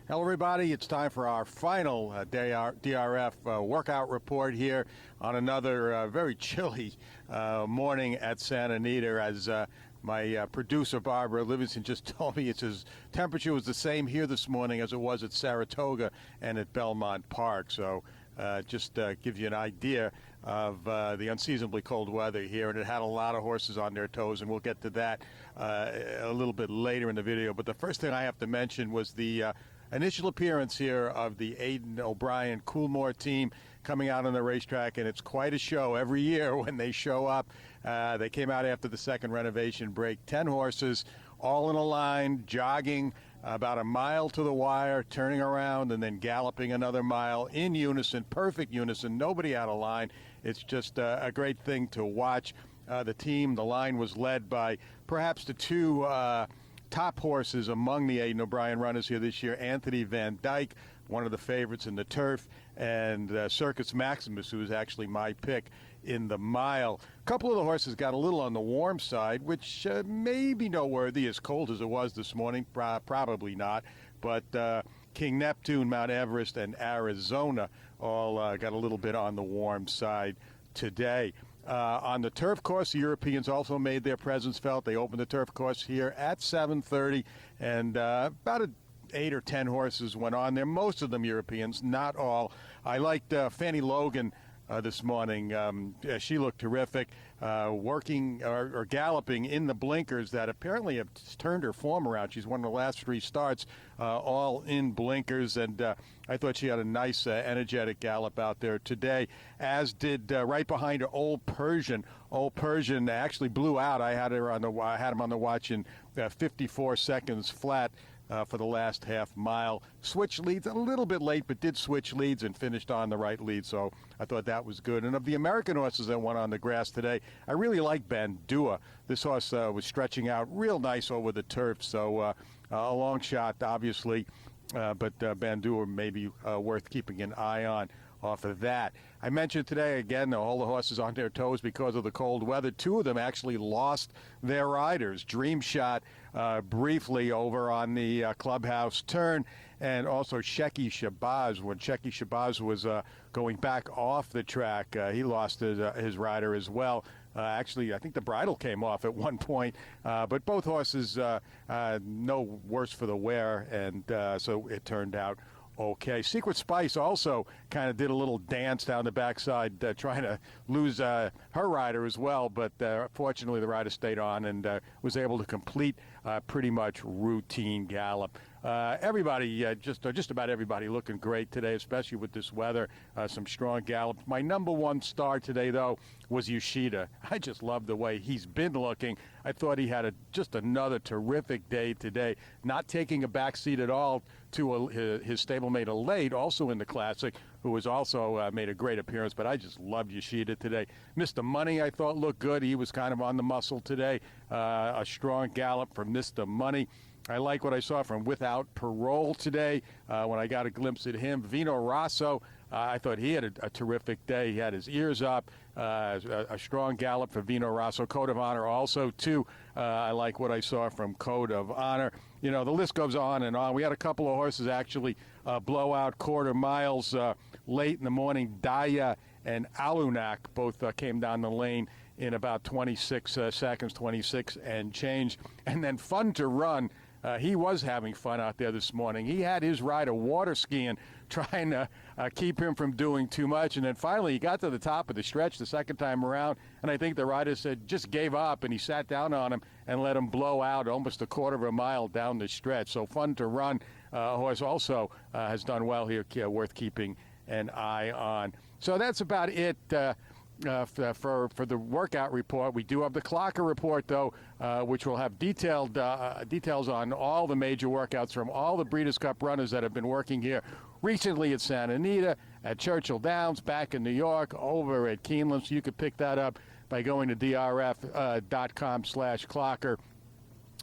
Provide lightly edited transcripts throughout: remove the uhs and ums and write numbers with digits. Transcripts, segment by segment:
Hello, everybody. It's time for our final DRF workout report here on another very chilly morning at Santa Anita. As my producer, Barbara Livingston, just told me, temperature was the same here this morning as it was at Saratoga and at Belmont Park. So just give you an idea of the unseasonably cold weather here, and it had a lot of horses on their toes, and we'll get to that a little bit later in the video. But the first thing I have to mention was the initial appearance here of the Aidan O'Brien Coolmore team coming out on the racetrack, and it's quite a show every year when they show up. They came out after the second renovation break, 10 horses, all in a line, jogging about a mile to the wire, turning around, and then galloping another mile in unison, perfect unison, nobody out of line. It's just a great thing to watch. The line was led by perhaps the two top horses among the Aidan O'Brien runners here this year, Anthony Van Dyke, one of the favorites in the turf, and Circus Maximus, who was actually my pick in the mile. A couple of the horses got a little on the warm side, which may be noteworthy, as cold as it was this morning, probably not, but King Neptune, Mount Everest, and Arizona all got a little bit on the warm side today. On the turf course, the Europeans also made their presence felt. They opened the turf course here at 7:30, and about 8 or 10 horses went on there, most of them Europeans, not all. I liked Fanny Logan this morning. She looked terrific, working or galloping in the blinkers that apparently have turned her form around. She's won the last 3 starts all in blinkers, and I thought she had a nice energetic gallop out there today, as did right behind her Old Persian. Old Persian actually blew out. I had him on the watch in 54 seconds flat for the last half mile. Switched leads a little bit late, but did switch leads and finished on the right lead, so I thought that was good. And of the American horses that went on the grass today, I really like Bandua. This horse was stretching out real nice over the turf, so a long shot, obviously, but Bandua may be worth keeping an eye on off of that. I mentioned today, again, all the horses on their toes because of the cold weather. 2 of them actually lost their riders. Dream Shot briefly over on the clubhouse turn, and also Shecky Shabazz. When Shecky Shabazz was going back off the track, he lost his rider as well. Actually, I think the bridle came off at one point, but both horses no worse for the wear, and so it turned out okay. Secret Spice also kind of did a little dance down the backside, trying to lose her rider as well, but fortunately the rider stayed on and was able to complete pretty much routine gallop. Everybody, just about everybody looking great today, especially with this weather. Some strong gallops. My number one star today, though, was Yoshida. I just love the way he's been looking. I thought he had just another terrific day today, not taking a back seat at all to his stablemate Alade, also in the Classic, who has also made a great appearance, but I just loved Yoshida today. Mr. Money, I thought, looked good. He was kind of on the muscle today. A strong gallop from Mr. Money. I like what I saw from Without Parole today when I got a glimpse at him. Vino Rosso, I thought he had a terrific day. He had his ears up. A strong gallop for Vino Rosso. Code of Honor also, too. I like what I saw from Code of Honor. You know, the list goes on and on. We had a couple of horses actually blow out quarter miles late in the morning. Daya and Alunak both came down the lane in about 26 seconds, 26 and change. And then Fun to Run. He was having fun out there this morning. He had his rider water skiing, trying to keep him from doing too much. And then finally he got to the top of the stretch the second time around, and I think the rider said just gave up, and he sat down on him and let him blow out almost a quarter of a mile down the stretch. So Fun to Run, horse also has done well here, worth keeping an eye on. So that's about it. For the workout report. We do have the Clocker report, though, which will have details on all the major workouts from all the Breeders' Cup runners that have been working here recently at Santa Anita, at Churchill Downs, back in New York, over at Keeneland. So you could pick that up by going to drf.com/Clocker.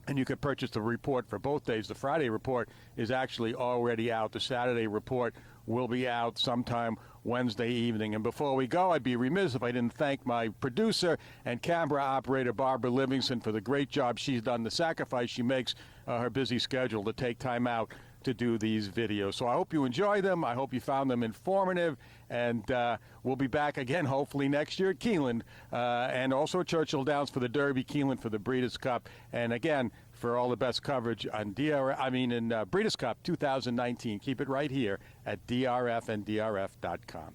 And you could purchase the report for both days. The Friday report is actually already out. The Saturday report will be out sometime Wednesday evening. And before we go, I'd be remiss if I didn't thank my producer and camera operator, Barbara Livingston, for the great job she's done, the sacrifice she makes her busy schedule to take time out to do these videos. So I hope you enjoy them. I hope you found them informative. And we'll be back again, hopefully, next year at Keeneland and also at Churchill Downs for the Derby, Keeneland for the Breeders' Cup. And again, for all the best coverage on Breeders' Cup 2019. Keep it right here at DRF and DRF.com.